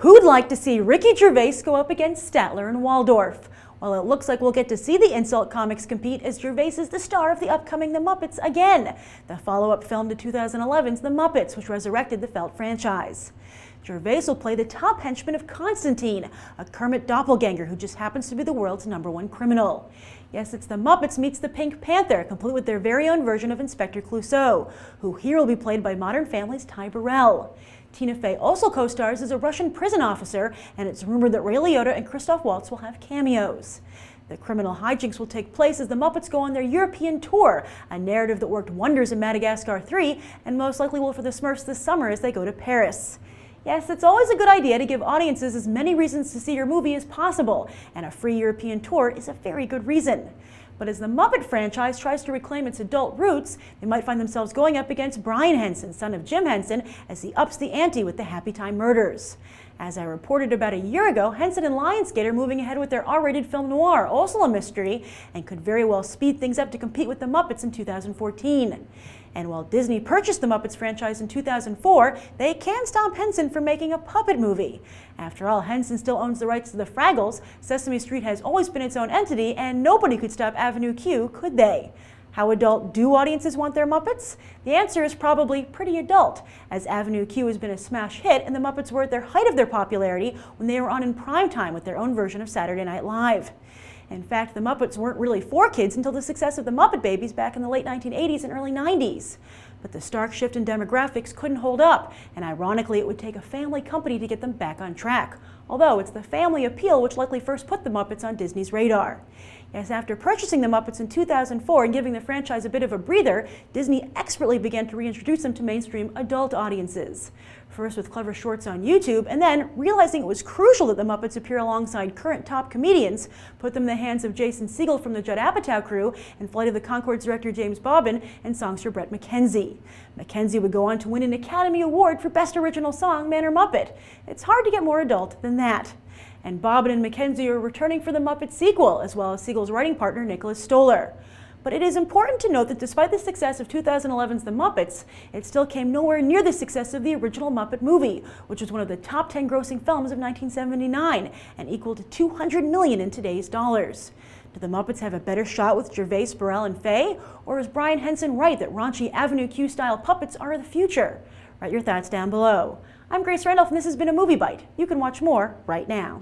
Who'd like to see Ricky Gervais go up against Statler and Waldorf? Well, it looks like we'll get to see the Insult Comics compete, as Gervais is the star of the upcoming The Muppets again, the follow-up film to 2011's The Muppets, which resurrected the Felt franchise. Gervais will play the top henchman of Constantine, a Kermit doppelganger who just happens to be the world's #1 criminal. Yes, it's The Muppets meets the Pink Panther, complete with their very own version of Inspector Clouseau, who here will be played by Modern Family's Ty Burrell. Tina Fey also co-stars as a Russian prison officer, and it's rumored that Ray Liotta and Christoph Waltz will have cameos. The criminal hijinks will take place as the Muppets go on their European tour, a narrative that worked wonders in Madagascar 3 and most likely will for the Smurfs this summer as they go to Paris. Yes, it's always a good idea to give audiences as many reasons to see your movie as possible, and a free European tour is a very good reason. But as the Muppet franchise tries to reclaim its adult roots, they might find themselves going up against Brian Henson, son of Jim Henson, as he ups the ante with the Happy Time Murders. As I reported about a year ago, Henson and Lionsgate are moving ahead with their R-rated film noir, also a mystery, and could very well speed things up to compete with the Muppets in 2014. And while Disney purchased the Muppets franchise in 2004, they can't stop Henson from making a puppet movie. After all, Henson still owns the rights to the Fraggles, Sesame Street has always been its own entity, and nobody could stop Avenue Q, could they? How adult do audiences want their Muppets? The answer is probably pretty adult, as Avenue Q has been a smash hit and the Muppets were at their height of their popularity when they were on in prime time with their own version of Saturday Night Live. In fact, the Muppets weren't really for kids until the success of the Muppet Babies back in the late 1980s and early 90s. But the stark shift in demographics couldn't hold up, and ironically it would take a family company to get them back on track. Although it's the family appeal which likely first put the Muppets on Disney's radar. Yes, after purchasing the Muppets in 2004 and giving the franchise a bit of a breather, Disney expertly began to reintroduce them to mainstream adult audiences. First with clever shorts on YouTube, and then, realizing it was crucial that the Muppets appear alongside current top comedians, put them in the hands of Jason Segel from the Judd Apatow crew, and Flight of the Conchords director James Bobbin, and songster Bret McKenzie. McKenzie would go on to win an Academy Award for Best Original Song, Man or Muppet. It's hard to get more adult than that. And Bobbin and McKenzie are returning for the Muppet sequel, as well as Segel's writing partner Nicholas Stoller. But it is important to note that despite the success of 2011's The Muppets, it still came nowhere near the success of the original Muppet movie, which was one of the top 10 grossing films of 1979 and equaled $200 million in today's dollars. Do the Muppets have a better shot with Gervais, Burrell, and Fey? Or is Brian Henson right that raunchy Avenue Q-style puppets are the future? Write your thoughts down below. I'm Grace Randolph, and this has been a Movie Bite. You can watch more right now.